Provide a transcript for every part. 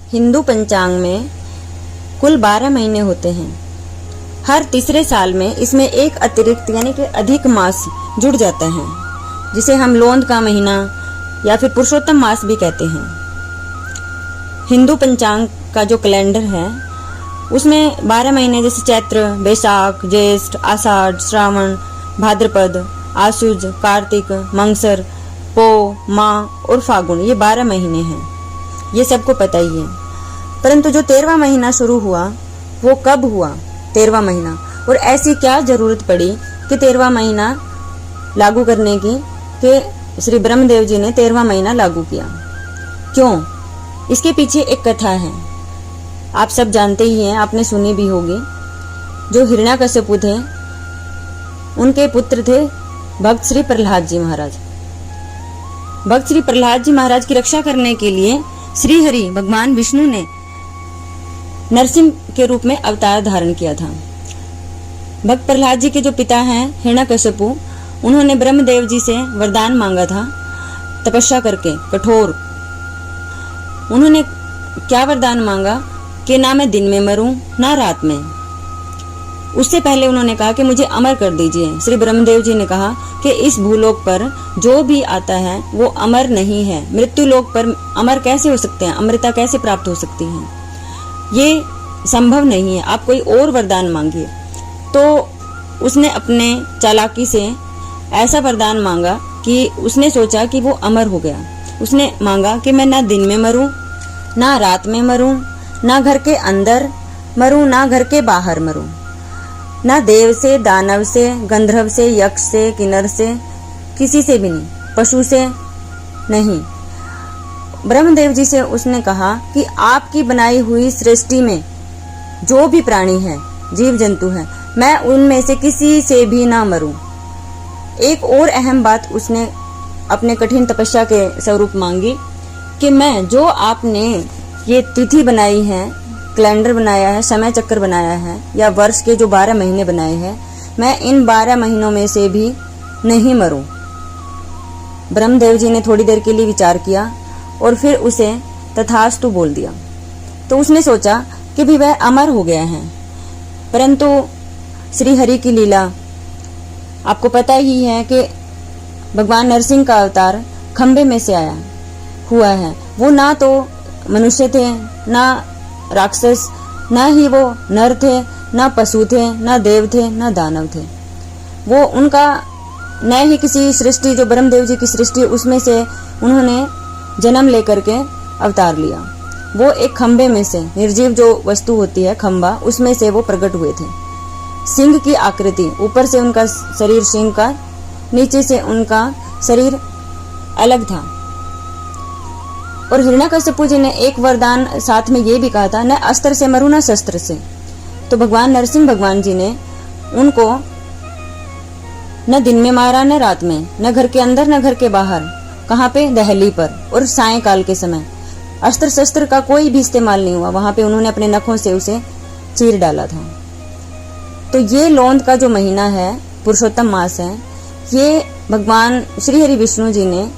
हिंदू पंचांग में कुल 12 महीने होते हैं। हर तीसरे साल में इसमें एक अतिरिक्त यानी कि अधिक मास जुड़ जाता है, जिसे हम लोंद का महीना या फिर पुरुषोत्तम मास भी कहते हैं। हिंदू पंचांग का जो कैलेंडर है उसमें 12 महीने जैसे चैत्र, बैसाख, ज्येष्ठ, आषाढ़, श्रावण, भाद्रपद, आश्विज, कार्तिक, मंगसर, पो, माह और फागुन, ये 12 महीने हैं। ये सबको पता ही है। परंतु जो 13वां महीना शुरू हुआ वो कब हुआ? 13वां महीना, और ऐसी क्या जरूरत पड़ी कि 13वां महीना लागू करने की, कि श्री ब्रह्मदेव जी ने 13वां महीना लागू किया? क्यों? इसके पीछे एक कथा है, आप सब जानते ही हैं, आपने सुनी भी होगी। जो हिरण्याकश्यपु थे उनके पुत्र थे भक्त श्री प्रहलाद जी महाराज। भक्त श्री प्रहलाद जी महाराज की रक्षा करने के लिए श्री हरि भगवान विष्णु ने नरसिंह के रूप में अवतार धारण किया था। भक्त प्रहलाद जी के जो पिता हैं हिरण्याकश्यपु, उन्होंने ब्रह्मदेव जी से वरदान मांगा था तपस्या करके, कठोर। उन्होंने क्या वरदान मांगा कि ना मैं दिन में मरूं ना रात में। उससे पहले उन्होंने कहा कि मुझे अमर कर दीजिए। श्री ब्रह्मदेव जी ने कहा कि इस भूलोक पर जो भी आता है वो अमर नहीं है, मृत्यु लोक पर अमर कैसे हो सकते हैं, अमृता कैसे प्राप्त हो सकती है, ये संभव नहीं है, आप कोई और वरदान मांगिए। तो उसने अपने चालाकी से ऐसा वरदान मांगा कि उसने सोचा कि वो अमर हो गया। उसने मांगा कि मैं ना दिन में मरूं ना रात में मरूं, ना घर के अंदर मरूं ना घर के बाहर मरूं, ना देव से, दानव से, गंधर्व से, यक्ष से, किन्नर से, किसी से भी नहीं, पशु से नहीं। ब्रह्मदेव जी से उसने कहा कि आपकी बनाई हुई सृष्टि में जो भी प्राणी है, जीव जंतु है, मैं उनमें से किसी से भी ना मरूं। एक और अहम बात उसने अपने कठिन तपस्या के स्वरूप मांगी कि मैं जो आपने ये तिथि बनाई है, कैलेंडर बनाया है, समय चक्र बनाया है, या वर्ष के जो 12 महीने बनाए हैं, मैं इन 12 महीनों में से भी नहीं मरूं। ब्रह्मदेव जी ने थोड़ी देर के लिए विचार किया और फिर उसे तथास्तु बोल दिया। तो उसने सोचा कि भी वह अमर हो गया है। परंतु श्री हरि की लीला आपको पता ही है कि भगवान नरसिंह का अवतार खंबे में से आया हुआ है। वो ना तो मनुष्य थे, ना राक्षस, ना ही वो नर थे, ना पशु थे, ना देव थे, ना दानव थे। वो उनका न ही किसी सृष्टि, जो ब्रह्मदेव जी की सृष्टि, उसमें से उन्होंने जन्म लेकर के अवतार लिया। वो एक खंबे में से, निर्जीव जो वस्तु होती है खंबा, उसमें से वो प्रकट हुए थे। सिंह की आकृति, ऊपर से उनका शरीर सिंह का, नीचे से उनका शरीर अलग था। और हिरण्याकश्यपु जी ने एक वरदान साथ में ये भी कहा था, न अस्त्र से मरूं न शस्त्र से। तो भगवान नरसिंह भगवान जी ने उनको न दिन में मारा न रात में, न घर के अंदर न घर के बाहर। कहाँ पे? दहली पर, और सायंकाल के समय। अस्त्र शस्त्र का कोई भी इस्तेमाल नहीं हुआ, वहां पे उन्होंने अपने नखों से उसे चीर डाला था। तो ये लोंद का जो महीना है, पुरुषोत्तम मास है, ये भगवान श्री हरि विष्णु जी ने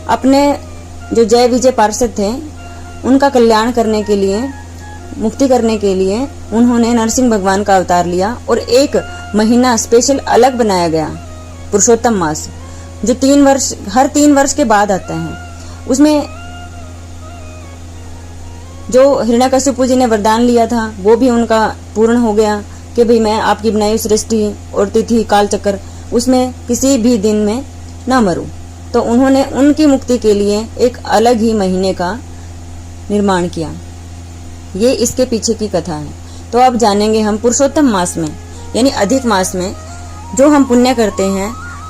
अपने जो जय विजय पार्षद थे उनका कल्याण करने के लिए, मुक्ति करने के लिए उन्होंने नरसिंह भगवान का अवतार लिया। और एक महीना स्पेशल अलग बनाया गया, पुरुषोत्तम मास, जो हर 3 वर्ष के बाद आता है। उसमें जो हिरण्याकश्यपु जी ने वरदान लिया था वो भी उनका पूर्ण हो गया कि भाई मैं आपकी बनाई सृष्टि और तिथि काल चक्र, उसमें किसी भी दिन में न मरूं। तो उन्होंने उनकी मुक्ति के लिए एक अलग ही महीने का निर्माण किया। ये इसके पीछे की कथा है। तो अब जानेंगे हम पुरुषोत्तम मास में, यानी अधिक मास में जो हम पुण्य करते हैं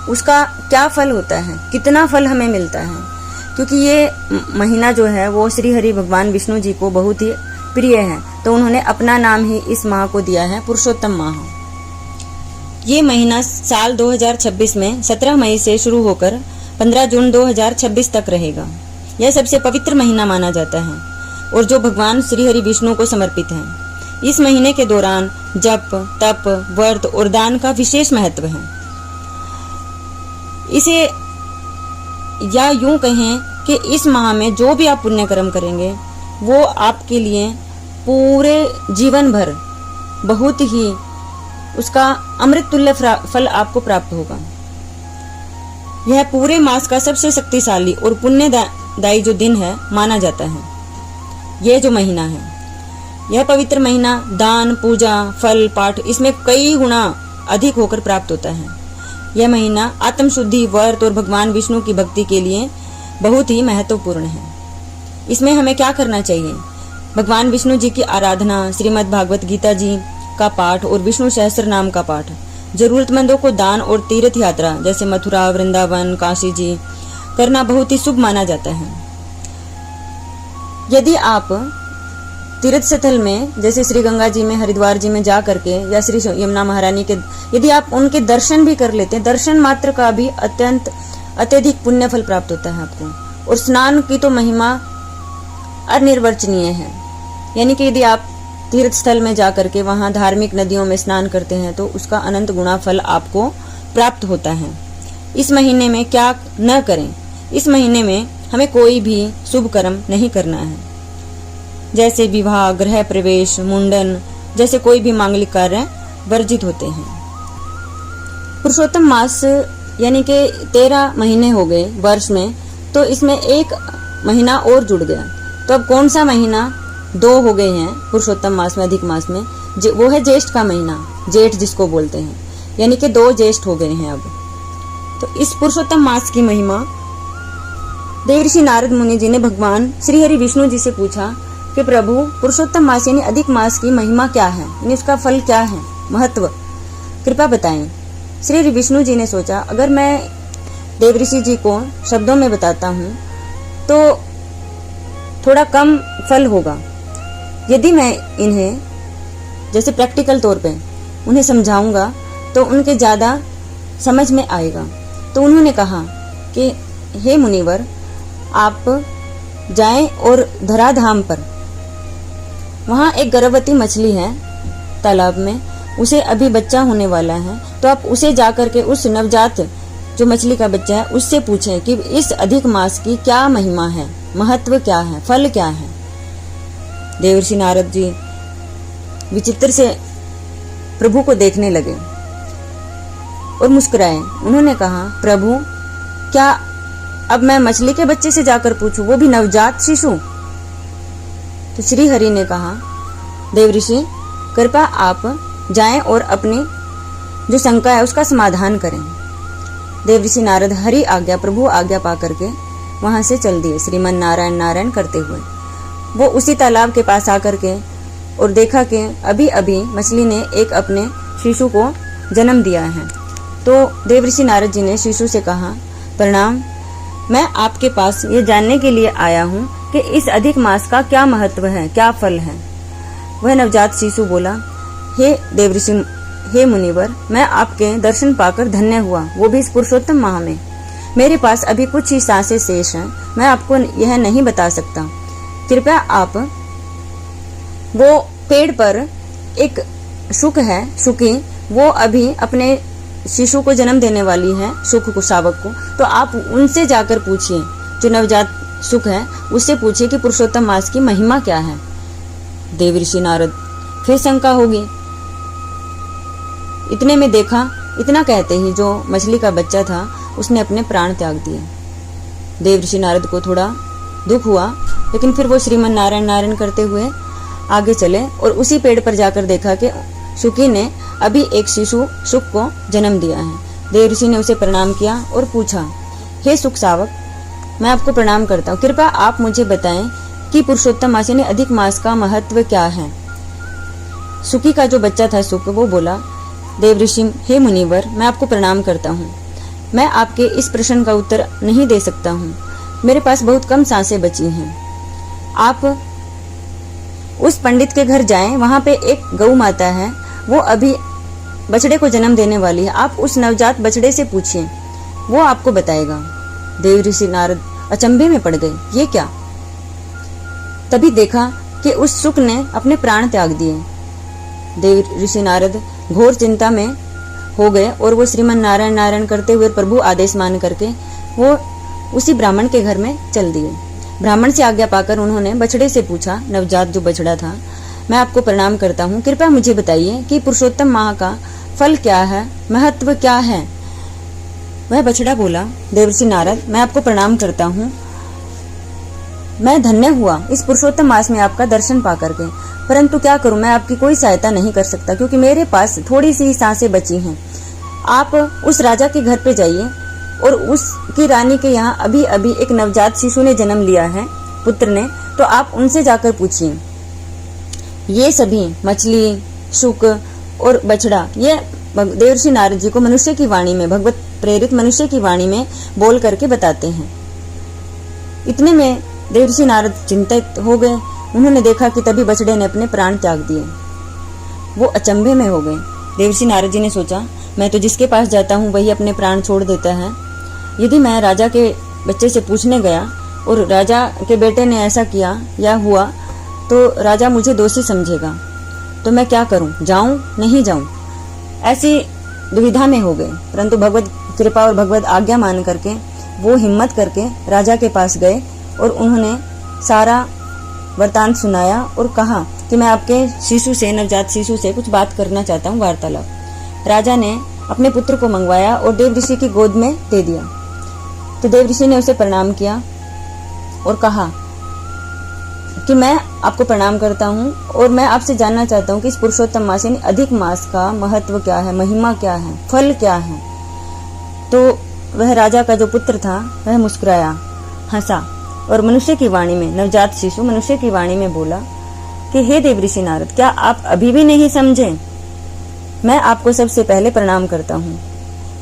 उसका क्या फल होता है, कितना फल हमें मिलता है। क्योंकि ये महीना जो है वो श्री हरि भगवान विष्णु जी को बहुत ही प्रिय है, तो उन्होंने अपना नाम ही इस माह को दिया है पुरुषोत्तम माह। ये महीना साल 2026 में 17 मई से शुरू होकर 15 जून 2026 तक रहेगा। यह सबसे पवित्र महीना माना जाता है और जो भगवान श्री हरि विष्णु को समर्पित है। इस महीने के दौरान जप, तप, व्रत और दान का विशेष महत्व है। इसे या यूं कहें कि इस माह में जो भी आप पुण्य कर्म करेंगे वो आपके लिए पूरे जीवन भर बहुत ही उसका अमृत तुल्य फल आपको प्राप्त होगा। यह पूरे मास का सबसे शक्तिशाली और पुण्यदायी जो दिन है माना जाता है। यह जो महीना है, यह पवित्र महीना दान, पूजा, फल, पाठ इसमें कई गुना अधिक होकर प्राप्त होता है। यह महीना आत्मशुद्धि, व्रत और भगवान विष्णु की भक्ति के लिए बहुत ही महत्वपूर्ण है। इसमें हमें क्या करना चाहिए? भगवान विष्णु जी की आराधना, श्रीमद् भागवत गीता जी का पाठ और विष्णु सहस्त्र नाम का पाठ, जरूरतमंदों को दान और तीर्थ यात्रा जैसे मथुरा, वृंदावन, काशी जी करना बहुत ही शुभ माना जाता है। यदि आप तीर्थ स्थल में जैसे श्री गंगा जी में, हरिद्वार जी में जा करके या श्री यमुना महारानी के यदि आप उनके दर्शन भी कर लेते हैं, दर्शन मात्र का भी अत्यधिक पुण्य फल प्राप्त होता है आपको। और स्नान की तो महिमा अनिर्वचनीय है। यानी कि यदि आप तीर्थ स्थल में जा करके वहां धार्मिक नदियों में स्नान करते हैं तो उसका अनंत गुना फल आपको प्राप्त होता है। इस महीने में क्या न करें? इस महीने में हमें कोई भी शुभ कर्म नहीं करना है, जैसे विवाह, गृह प्रवेश, मुंडन जैसे कोई भी मांगलिक कार्य वर्जित होते हैं। पुरुषोत्तम मास यानी कि 13 महीने हो गए वर्ष में, तो इसमें एक महीना और जुड़ गया। तो अब कौन सा महीना? 2 हो गए हैं पुरुषोत्तम मास में, अधिक मास में। वो है ज्येष्ठ का महीना, जेठ जिसको बोलते हैं, यानी कि 2 ज्येष्ठ हो गए हैं अब। तो इस पुरुषोत्तम मास की महिमा देवर्षि नारद मुनि जी ने भगवान श्री हरि विष्णु जी से पूछा कि प्रभु, पुरुषोत्तम मास यानी अधिक मास की महिमा क्या है, यानी उसका फल क्या है, महत्व कृपा बताएं। श्री हरि विष्णु जी ने सोचा, अगर मैं देवर्षि जी को शब्दों में बताता हूँ तो थोड़ा कम फल होगा। यदि मैं इन्हें जैसे प्रैक्टिकल तौर पे उन्हें समझाऊंगा तो उनके ज्यादा समझ में आएगा। तो उन्होंने कहा कि हे मुनिवर, आप जाएं और धराधाम पर, वहां एक गर्भवती मछली है तालाब में, उसे अभी बच्चा होने वाला है, तो आप उसे जाकर के उस नवजात जो मछली का बच्चा है उससे पूछें कि इस अधिक मास की क्या महिमा है, महत्व क्या है, फल क्या है। देवर्षि नारद जी विचित्र से प्रभु को देखने लगे और मुस्कुराए। उन्होंने कहा, प्रभु, क्या अब मैं मछली के बच्चे से जाकर पूछूं, वो भी नवजात शिशु? तो श्री हरि ने कहा, देवर्षि, कृपया आप जाएं और अपनी जो शंका है उसका समाधान करें। देवर्षि नारद हरि आज्ञा, प्रभु आज्ञा पा करके वहां से चल दिए, श्रीमन नारायण नारायण करते हुए। वो उसी तालाब के पास आकर के और देखा कि अभी अभी मछली ने एक अपने शिशु को जन्म दिया है। तो देवर्षि नारद जी ने शिशु से कहा, प्रणाम, मैं आपके पास ये जानने के लिए आया हूँ कि इस अधिक मास का क्या महत्व है, क्या फल है। वह नवजात शिशु बोला, हे देवर्षि, हे मुनिवर, मैं आपके दर्शन पाकर धन्य हुआ, वो भी इस पुरुषोत्तम माह में। मेरे पास अभी कुछ ही सांसें शेष हैं, मैं आपको यह नहीं बता सकता। कृपया आप, वो पेड़ पर एक शुक है, शुकी, वो अभी अपने शिशु को जन्म देने वाली है, शुक को, शावक को, तो आप उनसे जाकर पूछिए, जो नवजात शुक है उससे पूछिए कि पुरुषोत्तम मास की महिमा क्या है। देवर्षि नारद फिर शंका होगी। इतने में देखा, इतना कहते ही जो मछली का बच्चा था उसने अपने प्राण त्याग दिए। देवर्षि नारद को थोड़ा दुख हुआ, लेकिन फिर वो श्रीमन नारायण नारायण करते हुए आगे चले और उसी पेड़ पर जाकर देखा कि शुकी ने अभी एक शिशु शुक को जन्म दिया है। देवर्षि ने उसे प्रणाम किया और पूछा, हे शुक शावक, मैं आपको प्रणाम करता हूँ, कृपया आप मुझे बताएं कि पुरुषोत्तम मास यानी अधिक मास का महत्व क्या है। शुकी का जो बच्चा था शुक, वो बोला, देवर्षि, हे मुनिवर, मैं आपको प्रणाम करता हूँ, मैं आपके इस प्रश्न का उत्तर नहीं दे सकता हूँ, मेरे पास बहुत कम सांसें बची हैं। आप उस पंडित के घर जाएं, वहां पे एक गौ माता है, वो अभी बछड़े को जन्म देने वाली है, आप उस नवजात बछड़े से पूछिए, वो आपको बताएगा। देवर्षि नारद अचंभे में पड़ गए, ये क्या? तभी देखा कि उस शुक ने अपने प्राण त्याग दिए। देवर्षि नारद घोर चिंता में हो गए और वो श्रीमन नारायण नारायण करते हुए प्रभु आदेश मान करके वो उसी ब्राह्मण के घर में चल दिए। ब्राह्मण से आज्ञा पाकर उन्होंने बछड़े से पूछा, नवजात जो बछड़ा था, मैं आपको प्रणाम करता हूँ, कृपया मुझे बताइए कि पुरुषोत्तम माह का फल क्या है, महत्व क्या है। वह बछड़ा बोला, देवर्षि नारद, मैं आपको प्रणाम करता हूँ, मैं धन्य हुआ इस पुरुषोत्तम मास में आपका दर्शन पा करके, परंतु क्या करूं, मैं आपकी कोई सहायता नहीं कर सकता क्योंकि मेरे पास थोड़ी सी सांसें बची हैं। आप उस राजा के घर पे जाइए और उसकी रानी के यहाँ अभी अभी एक नवजात शिशु ने जन्म लिया है, पुत्र ने, तो आप उनसे जाकर पूछिए। ये सभी मछली, शुक और बछड़ा ये देवर्षि नारद जी को मनुष्य की वाणी में, भगवत प्रेरित मनुष्य की वाणी में बोल करके बताते हैं। इतने में देवर्षि नारद चिंतित हो गए। उन्होंने देखा कि तभी बछड़े ने अपने प्राण त्याग दिए। वो अचंभे में हो गए। देवर्षि नारद जी ने सोचा, मैं तो जिसके पास जाता हूँ वही अपने प्राण छोड़ देता है। यदि मैं राजा के बच्चे से पूछने गया और राजा के बेटे ने ऐसा किया या हुआ तो राजा मुझे दोषी समझेगा, तो मैं क्या करूं, जाऊं नहीं जाऊं, ऐसी दुविधा में हो गए। परंतु भगवत कृपा और भगवत आज्ञा मान करके वो हिम्मत करके राजा के पास गए और उन्होंने सारा वृतांत सुनाया और कहा कि मैं आपके शिशु से, नवजात शिशु से कुछ बात करना चाहता हूँ, वार्तालाप। राजा ने अपने पुत्र को मंगवाया और देव ऋषि की गोद में दे दिया। तो देव ऋषि ने उसे प्रणाम किया और कहा कि मैं आपको प्रणाम करता हूँ और मैं आपसे जानना चाहता हूँ कि इस पुरुषोत्तम मास यानी अधिक मास का महत्व क्या है, महिमा क्या है, फल क्या है। तो वह राजा का जो पुत्र था वह मुस्कुराया, हंसा और मनुष्य की वाणी में, नवजात शिशु मनुष्य की वाणी में बोला कि हे देवऋषि नारद, क्या आप अभी भी नहीं समझे? मैं आपको सबसे पहले प्रणाम करता हूँ।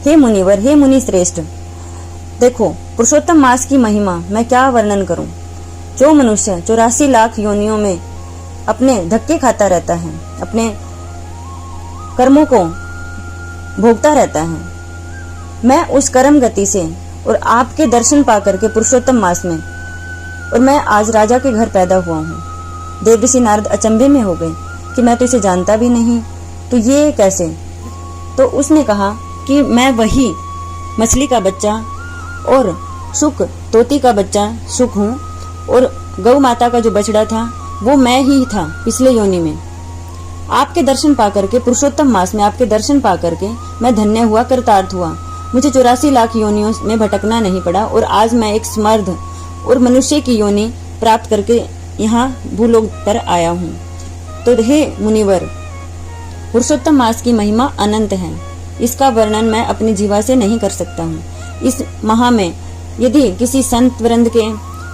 हे मुनिवर, हे मुनि श्रेष्ठ, देखो पुरुषोत्तम मास की महिमा मैं क्या वर्णन करूं। जो मनुष्य 84 लाख योनियों में अपने धक्के खाता रहता है, अपने कर्मों को भोगता रहता है, मैं उस कर्म गति से और आपके दर्शन पाकर के पुरुषोत्तम मास में, और मैं आज राजा के घर पैदा हुआ हूँ। देवर्षि नारद अचंभे में हो गए कि मैं तो इसे जानता भी नहीं, तो ये कैसे? तो उसने कहा कि मैं वही मछली का बच्चा और शुक, तोती का बच्चा शुक हूँ, और गौ माता का जो बछड़ा था वो मैं ही था पिछले योनि में। आपके दर्शन पाकर के, पुरुषोत्तम मास में आपके दर्शन पाकर के मैं धन्य हुआ, कृतार्थ हुआ। मुझे 84 लाख योनियों में भटकना नहीं पड़ा और आज मैं एक समर्थ और मनुष्य की योनि प्राप्त करके यहाँ भूलोक पर आया हूँ। तो हे मुनिवर, पुरुषोत्तम मास की महिमा अनंत है, इसका वर्णन मैं अपनी जीवा से नहीं कर सकता हूँ। इस महा में यदि किसी संत वृंद के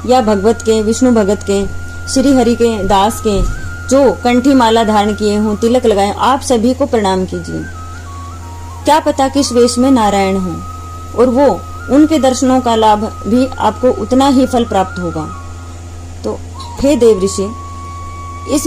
या भगवत के, विष्णु भगत के, श्री हरि के दास के जो कंठी माला धारण किए हों, तिलक लगाए, आप सभी को प्रणाम कीजिए। क्या पता किस वेश में नारायण हो और वो उनके दर्शनों का लाभ भी आपको उतना ही फल प्राप्त होगा। तो हे देव ऋषि, इस